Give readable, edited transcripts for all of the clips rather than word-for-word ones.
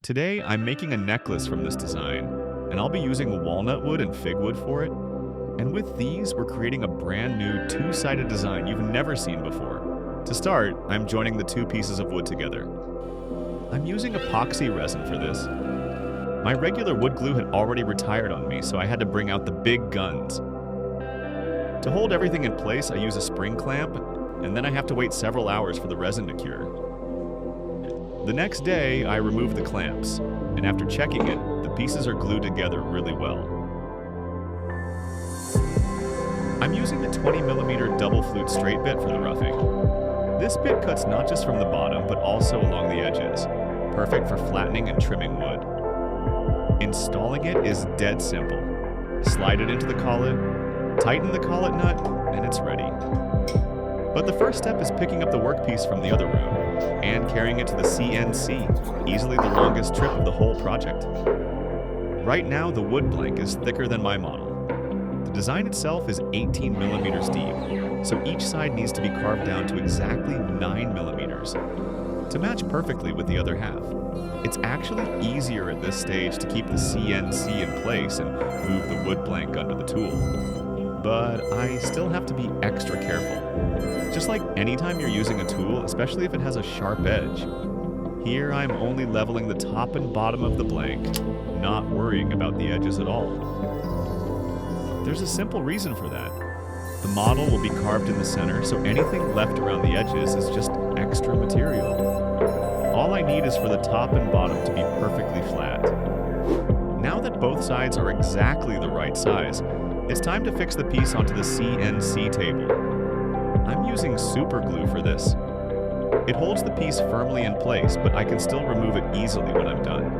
Today, I'm making a necklace from this design, and I'll be using walnut wood and fig wood for it. And with these, we're creating a brand new two-sided design you've never seen before. To start, I'm joining the two pieces of wood together. I'm using epoxy resin for this. My regular wood glue had already retired on me, so I had to bring out the big guns. To hold everything in place, I use a spring clamp, and then I have to wait several hours for the resin to cure. The next day, I remove the clamps, and after checking it, the pieces are glued together really well. I'm using a 20mm double flute straight bit for the roughing. This bit cuts not just from the bottom, but also along the edges, perfect for flattening and trimming wood. Installing it is dead simple. Slide it into the collet, tighten the collet nut, and it's ready. But the first step is picking up the workpiece from the other room and carrying it to the CNC, easily the longest trip of the whole project. Right now, the wood blank is thicker than my model. The design itself is 18mm deep, so each side needs to be carved down to exactly 9mm to match perfectly with the other half. It's actually easier at this stage to keep the CNC in place and move the wood blank under the tool. But I still have to be extra careful. Just like anytime you're using a tool, especially if it has a sharp edge. Here I'm only leveling the top and bottom of the blank, not worrying about the edges at all. There's a simple reason for that. The model will be carved in the center, so anything left around the edges is just extra material. All I need is for the top and bottom to be perfectly flat. Now that both sides are exactly the right size, it's time to fix the piece onto the CNC table. I'm using super glue for this. It holds the piece firmly in place, but I can still remove it easily when I'm done.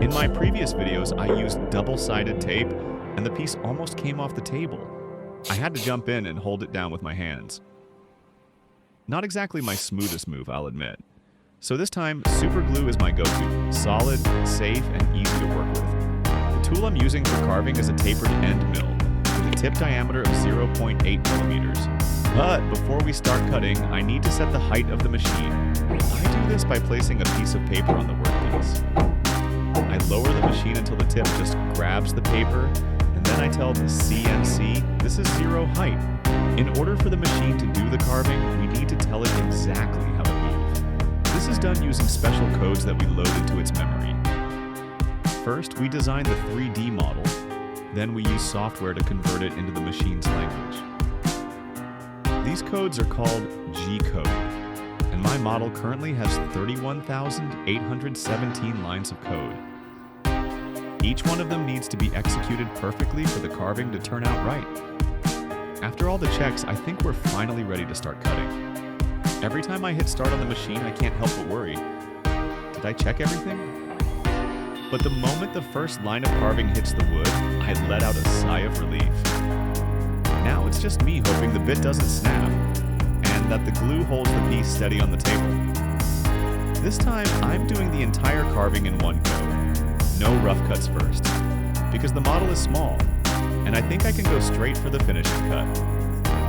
In my previous videos, I used double-sided tape, and the piece almost came off the table. I had to jump in and hold it down with my hands. Not exactly my smoothest move, I'll admit. So this time, super glue is my go-to. Solid, safe, and easy to work with. The tool I'm using for carving is a tapered end mill with a tip diameter of 0.8mm. But before we start cutting, I need to set the height of the machine. I do this by placing a piece of paper on the workpiece. I lower the machine until the tip just grabs the paper, and then I tell the CNC this is 0 height. In order for the machine to do the carving, we need to tell it exactly how to move. This is done using special codes that we load into its memory. First, we design the 3D model. Then we use software to convert it into the machine's language. These codes are called G-code, and my model currently has 31,817 lines of code. Each one of them needs to be executed perfectly for the carving to turn out right. After all the checks, I think we're finally ready to start cutting. Every time I hit start on the machine, I can't help but worry. Did I check everything? But the moment the first line of carving hits the wood, I let out a sigh of relief. Now it's just me hoping the bit doesn't snap, and that the glue holds the piece steady on the table. This time, I'm doing the entire carving in one go. No rough cuts first, because the model is small, and I think I can go straight for the finishing cut.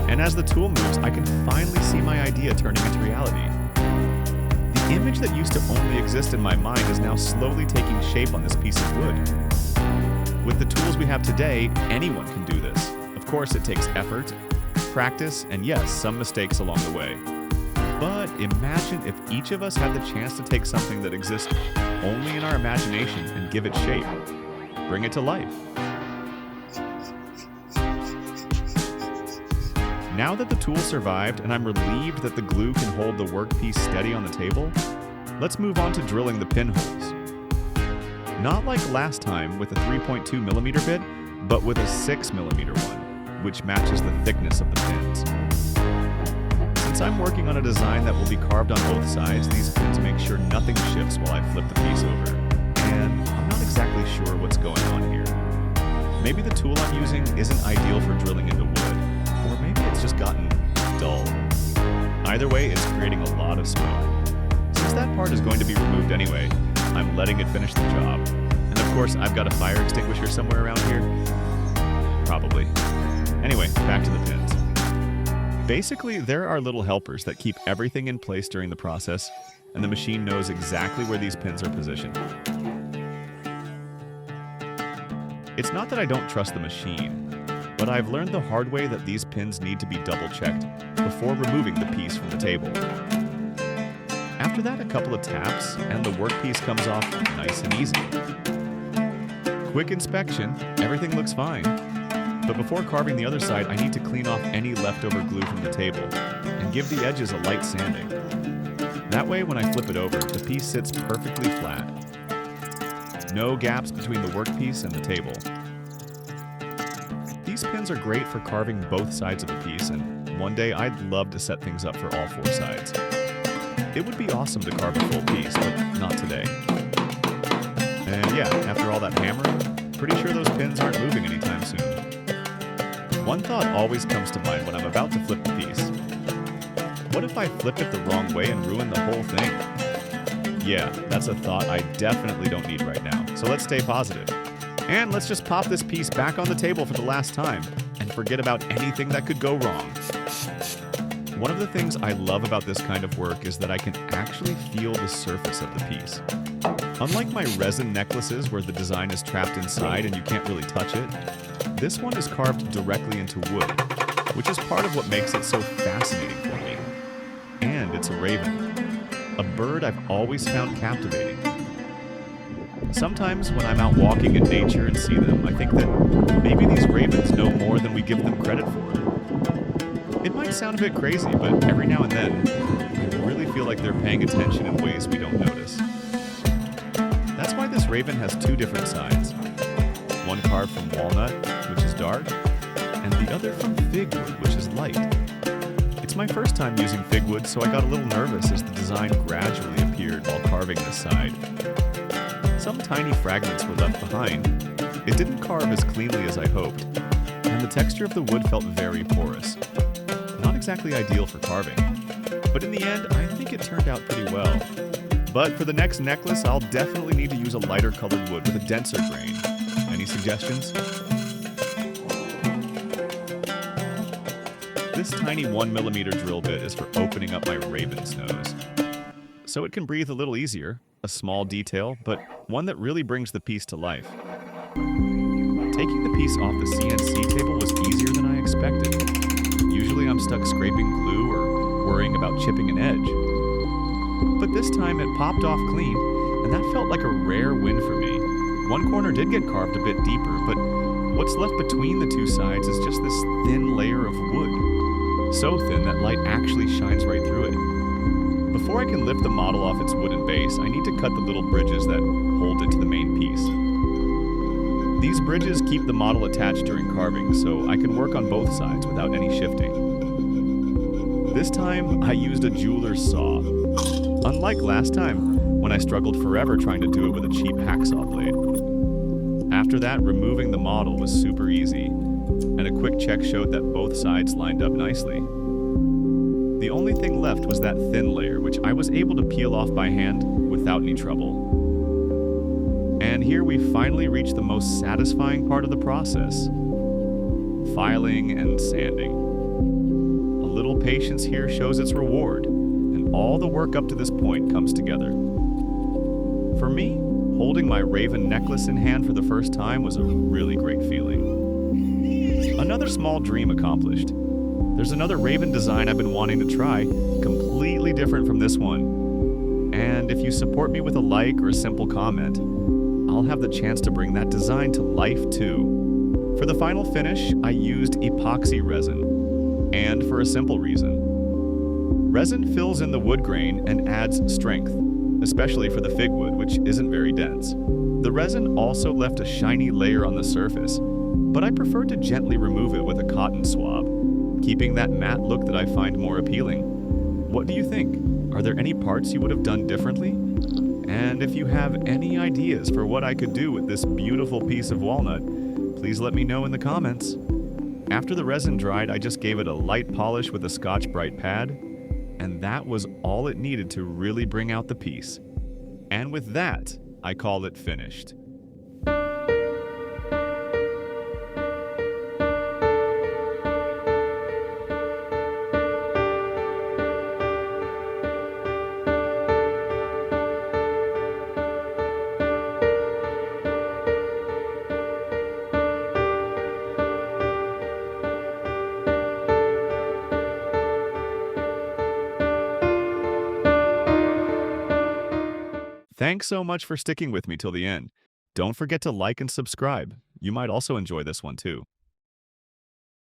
And as the tool moves, I can finally see my idea turning into reality. The image that used to only exist in my mind is now slowly taking shape on this piece of wood. With the tools we have today, anyone can do this. Of course, it takes effort, practice, and yes, some mistakes along the way. But imagine if each of us had the chance to take something that exists only in our imagination and give it shape. Bring it to life. Now that the tool survived and I'm relieved that the glue can hold the workpiece steady on the table, let's move on to drilling the pinholes. Not like last time with a 3.2mm bit, but with a 6mm one, which matches the thickness of the pins. Since I'm working on a design that will be carved on both sides, these pins make sure nothing shifts while I flip the piece over. And I'm not exactly sure what's going on here. Maybe the tool I'm using isn't ideal for drilling into wood, or maybe it's just gotten dull. Either way, it's creating a lot of smoke. Since that part is going to be removed anyway, I'm letting it finish the job. And of course, I've got a fire extinguisher somewhere around here. Probably. Anyway, back to the pins. Basically, there are little helpers that keep everything in place during the process, and the machine knows exactly where these pins are positioned. It's not that I don't trust the machine, but I've learned the hard way that these pins need to be double-checked before removing the piece from the table. After that, a couple of taps, and the workpiece comes off nice and easy. Quick inspection, everything looks fine. But before carving the other side, I need to clean off any leftover glue from the table and give the edges a light sanding. That way, when I flip it over, the piece sits perfectly flat. No gaps between the workpiece and the table. These pins are great for carving both sides of the piece, and one day I'd love to set things up for all four sides. It would be awesome to carve a full piece, but not today. And yeah, after all that hammering, pretty sure those pins aren't moving anytime soon. One thought always comes to mind when I'm about to flip the piece. What if I flip it the wrong way and ruin the whole thing? Yeah, that's a thought I definitely don't need right now, so let's stay positive. And let's just pop this piece back on the table for the last time and forget about anything that could go wrong. One of the things I love about this kind of work is that I can actually feel the surface of the piece. Unlike my resin necklaces where the design is trapped inside and you can't really touch it, this one is carved directly into wood, which is part of what makes it so fascinating for me. And it's a raven, a bird I've always found captivating. Sometimes when I'm out walking in nature and see them, I think that maybe these ravens know more than we give them credit for. It might sound a bit crazy, but every now and then, I really feel like they're paying attention in ways we don't notice. That's why this raven has two different sides. One carved from walnut, which is dark, and the other from fig wood, which is light. It's my first time using fig wood, so I got a little nervous as the design gradually appeared while carving this side. Some tiny fragments were left behind. It didn't carve as cleanly as I hoped, and the texture of the wood felt very porous. Not exactly ideal for carving, but in the end, I think it turned out pretty well. But for the next necklace, I'll definitely need to use a lighter colored wood with a denser grain. Any suggestions? This tiny 1mm drill bit is for opening up my raven's nose, so it can breathe a little easier. A small detail, but one that really brings the piece to life. Taking the piece off the CNC table was easier than I expected. Usually I'm stuck scraping glue or worrying about chipping an edge. But this time it popped off clean, and that felt like a rare win for me. One corner did get carved a bit deeper, but what's left between the two sides is just this thin layer of wood. So thin that light actually shines right through it. Before I can lift the model off its wooden base, I need to cut the little bridges that hold it to the main piece. These bridges keep the model attached during carving, so I can work on both sides without any shifting. This time, I used a jeweler's saw. Unlike last time, when I struggled forever trying to do it with a cheap hacksaw blade. After that, removing the model was super easy, and a quick check showed that both sides lined up nicely. The only thing left was that thin layer, which I was able to peel off by hand without any trouble. And here we finally reach the most satisfying part of the process: filing and sanding. A little patience here shows its reward, and all the work up to this point comes together. For me, holding my raven necklace in hand for the first time was a really great feeling. Another small dream accomplished. There's another raven design I've been wanting to try, completely different from this one. And if you support me with a like or a simple comment, I'll have the chance to bring that design to life too. For the final finish, I used epoxy resin, and for a simple reason. Resin fills in the wood grain and adds strength, especially for the fig wood, which isn't very dense. The resin also left a shiny layer on the surface, but I preferred to gently remove it with a cotton swab, keeping that matte look that I find more appealing. What do you think? Are there any parts you would have done differently? And if you have any ideas for what I could do with this beautiful piece of walnut, please let me know in the comments. After the resin dried, I just gave it a light polish with a Scotch-Brite pad, and that was all it needed to really bring out the piece. And with that, I call it finished. Thanks so much for sticking with me till the end. Don't forget to like and subscribe. You might also enjoy this one too.